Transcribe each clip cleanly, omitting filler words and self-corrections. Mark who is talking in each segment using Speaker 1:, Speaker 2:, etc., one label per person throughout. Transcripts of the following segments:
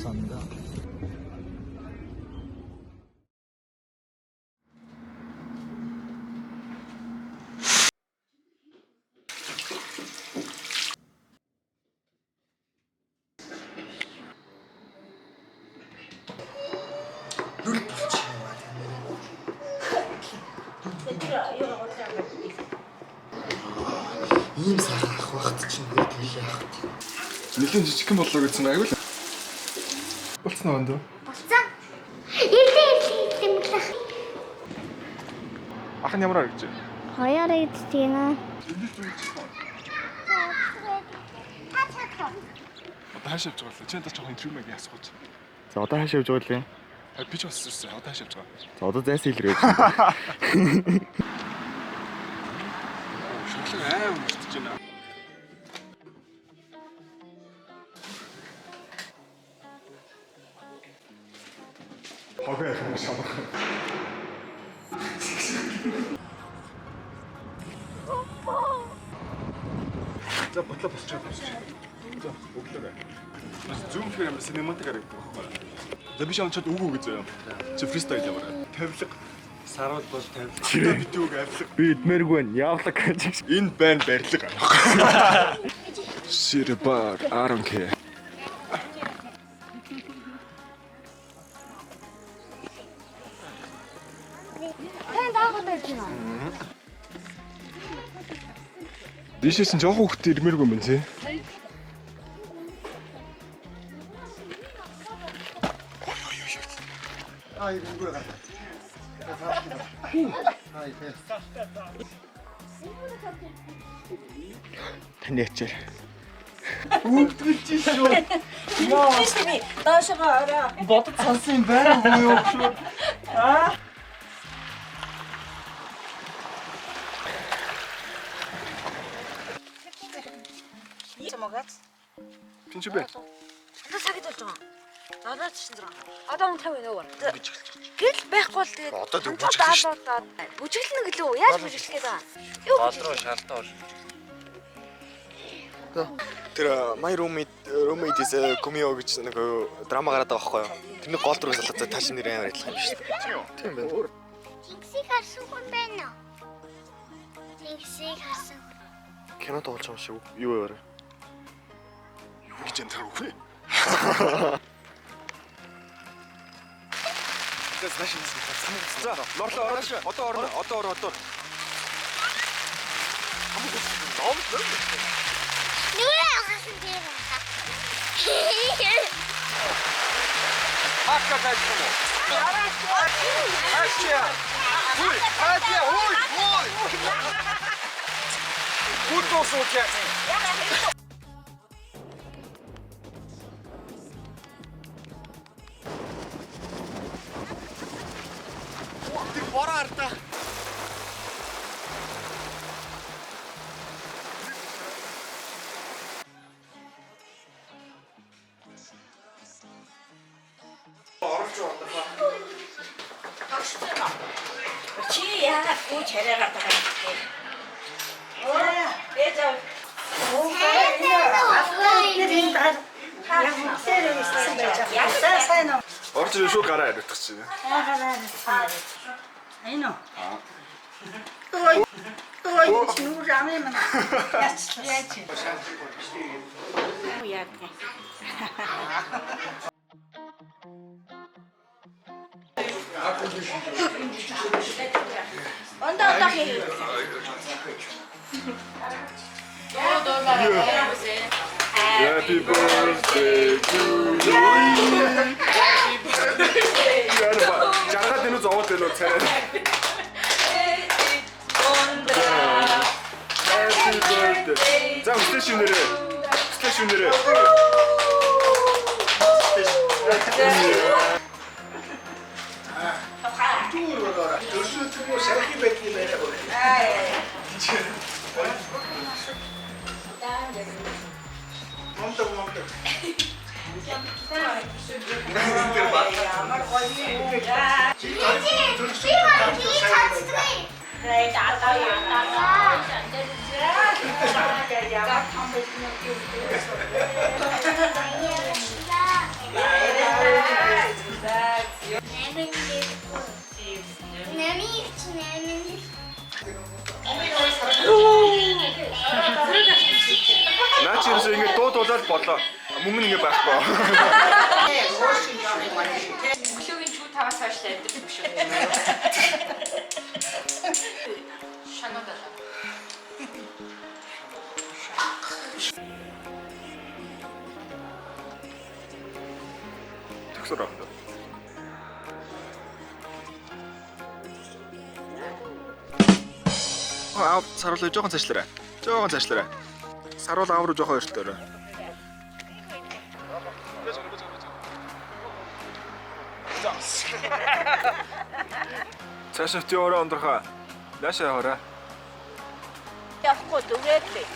Speaker 1: 감사합니다. ийм сайхан ах багт чинь тэгэл яах.
Speaker 2: Нэлийн жижигхэн боллоо гэсэн аягүй л. Болцсон уу энэ?
Speaker 3: Болцсон. Ирдээ.
Speaker 2: Ах нь ямар харагдаж байна?
Speaker 3: Хоёроо идчихээн аа.
Speaker 2: Одоо хаашаа явж байгаа вэ? Чи надад жоохон интервью маяг асууж.
Speaker 1: За одоо хаашаа явж байгаа вэ?
Speaker 2: Би ч бас ирсэн. Одоо хаашаа явж байгаа?
Speaker 1: За одоо зайсан илрээ.
Speaker 2: Шоглог аим мөртөж байна. Хогоо юм шамах. За бодлоо босч. За өглөө. Бас зүүн фэр юмс нэмэнтэй гардаг байхгүй. За би шаанчад үгүй гэж заяа. Чи фристайл яваа. Тавилга сарвал бол тавилга. Битүүг авилга.
Speaker 1: Би идмээргүй байна. Явлаг гэж.
Speaker 2: Энэ байн барилга. Сирбар аранке.
Speaker 3: Хэн даагаад байж байна.
Speaker 2: Дишээс нь жоохон хөлт ирмээргүй юм тий.
Speaker 4: 아, 이거 누구야?
Speaker 1: Таны ячаар.
Speaker 4: ඌдгэлж шүү.
Speaker 5: Системи доошоо ороо.
Speaker 4: Бодод сонсон юм байна уу юу шүү? Аа.
Speaker 5: Чамаагац.
Speaker 2: Тинч бэ?
Speaker 5: Одоо цагт болж байгаа. Надад чинь зэрэг. Одоо 50 нөөр. Гэл байхгүй бол тэгээд
Speaker 2: Одоо тэг
Speaker 5: даалуудаад бүжиглэнэ гэлөө. Яаж бүжиглэх гээд байгаа? Юу
Speaker 6: Гол руу шалтаа ор.
Speaker 1: Тэр My Roommate is Kumio гэж нэг драма гараад байгаа байхгүй юу? Тэрний гол дүрээс болоод тааш нэр амар адилхан юм шүү дээ. Тийм байна.
Speaker 3: Жинксийг харсан хүн байна уу? Жинксийг харсан.
Speaker 1: Кино тоглож байгаа юм шиг юу яарэ?
Speaker 2: Юу гэж энэ тарах вэ?
Speaker 1: Тэс нааш юм шиг. За, морлоо ороош. Одоо ороо.
Speaker 3: Нүрээ хасан дээр байна.
Speaker 2: Акка гайхсан уу? Ачаа. Ой. Гутос окей.
Speaker 1: Тэр бороо арта.
Speaker 5: чи яагаад гоо чараагаад байгаа юм бэ? Ээжээ.
Speaker 2: Орж ирээ шүү гараа хариуцах чинь.
Speaker 7: Айно. Ой, нүр амын мана. Яач.
Speaker 5: Яг. Ондоо хий.
Speaker 2: Happy birthday to you. Жаргал энэ зовоод байна уу царай. Happy birthday. За стэйшнэрээ.
Speaker 4: Төрсөөр шархи байдгийг байна уу? Монтог.
Speaker 5: Ямар гоё.
Speaker 3: Right,
Speaker 5: I
Speaker 2: болоо. Мөнгө ингээ байхгүй.
Speaker 6: Өглөөгийн чүү таваас хойш амьд биш үү? Шанаа.
Speaker 2: Тэгсэр авах. Аа саруулаа жоохон цаашлаарай. Жоохон цаашлаарай. Саруул аав руу жоохон өртөөрэй. Цаашаа төөрөө ондрохоо. Наашаа яваарай.
Speaker 5: Явахгүй дүрээдлээ.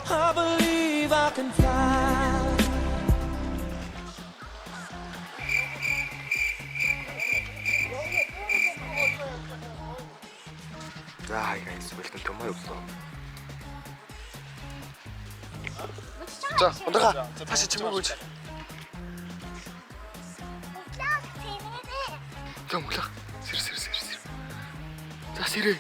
Speaker 8: I believe I can fly.
Speaker 1: За хаяа эсвэл төмөө явсан. За ундраа. Цаашаа чимээ гүйж. Том глах. Сэр. За сэрээ.